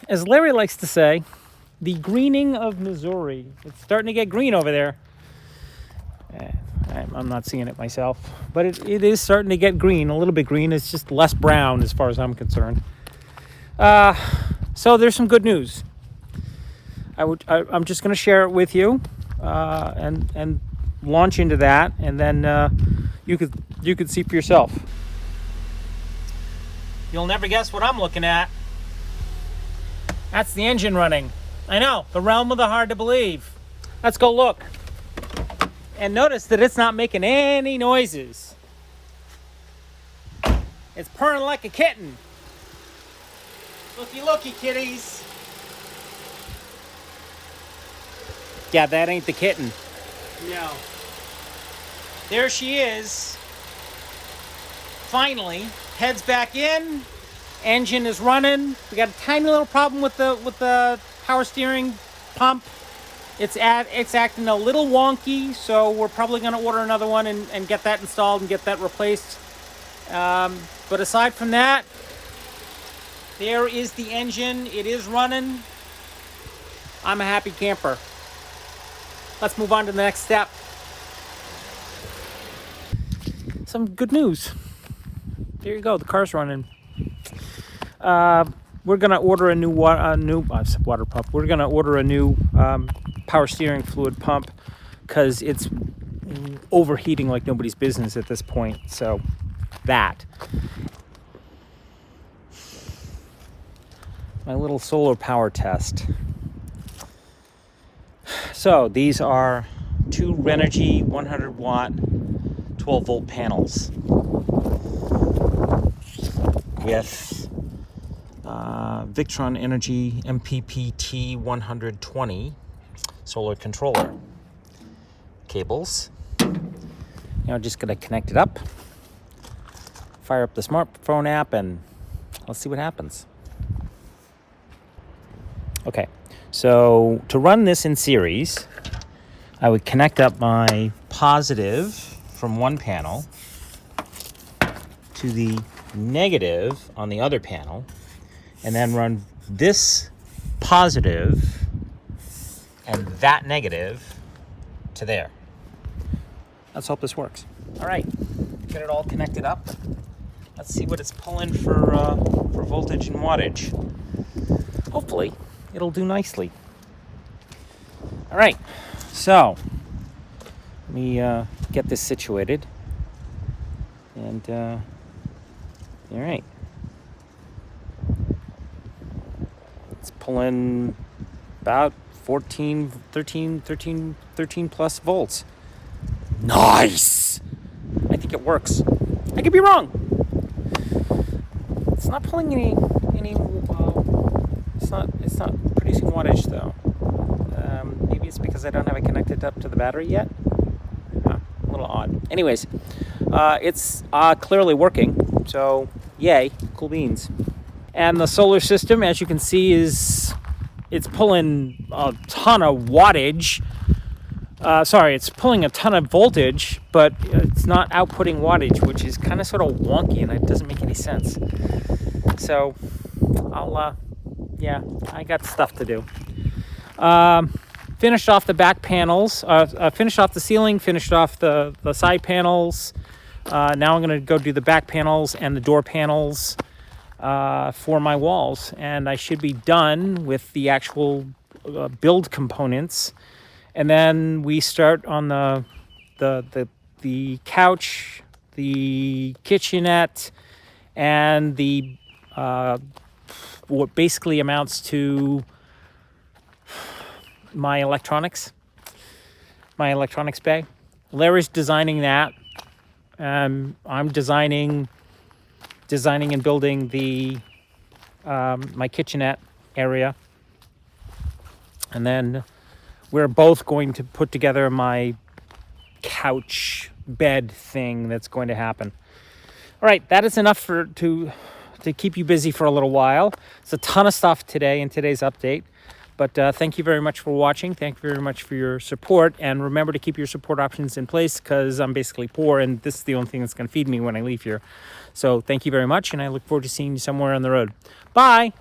as Larry likes to say, the greening of Missouri. It's starting to get green over there. I'm not seeing it myself, but it is starting to get green, a little bit green. It's just less brown as far as I'm concerned. So there's some good news. I'm just going to share it with you and launch into that, and then you could see for yourself. You'll never guess what I'm looking at. That's the engine running. I know, the realm of the hard to believe. Let's go look. And notice that it's not making any noises. It's purring like a kitten. Looky, looky, kitties. Yeah, that ain't the kitten. No. There she is. Finally, heads back in. Engine is running. We got a tiny little problem with the power steering pump. It's acting a little wonky, so we're probably going to order another one and get that installed and get that replaced. But aside from that, there is the engine. It is running. I'm a happy camper. Let's move on to the next step. Some good news. There you go. The car's running. We're gonna order a new water pump. We're gonna order a new power steering fluid pump because it's overheating like nobody's business at this point. So that. My little solar power test. So these are two Renogy 100 watt 12 volt panels with Victron Energy MPPT 120 solar controller cables. Now just gonna connect it up, fire up the smartphone app, and let's see what happens. Okay, so to run this in series, I would connect up my positive from one panel to the negative on the other panel, and then run this positive and that negative to there. Let's hope this works. All right, get it all connected up. Let's see what it's pulling for voltage and wattage. Hopefully, it'll do nicely. All right, so let me get this situated. And all right. It's pulling about 13 plus volts. Nice! I think it works. I could be wrong. It's not pulling any it's not producing wattage though. Maybe it's because I don't have it connected up to the battery yet. A little odd. Anyways, it's clearly working. So yay, cool beans. And the solar system, as you can see, it's pulling a ton of wattage. It's pulling a ton of voltage, but it's not outputting wattage, which is kind of sort of wonky, and it doesn't make any sense. So I got stuff to do. Finished off the back panels, finished off the ceiling, finished off the side panels. Now I'm going to go do the back panels and the door panels for my walls, and I should be done with the actual build components. And then we start on the couch, the kitchenette, and the what basically amounts to my electronics bay. Larry's designing that. I'm designing and building the my kitchenette area, and then we're both going to put together my couch bed thing that's going to happen. All right, that is enough to keep you busy for a little while. It's a ton of stuff today in today's update. But thank you very much for watching. Thank you very much for your support. And remember to keep your support options in place because I'm basically poor and this is the only thing that's going to feed me when I leave here. So thank you very much, and I look forward to seeing you somewhere on the road. Bye!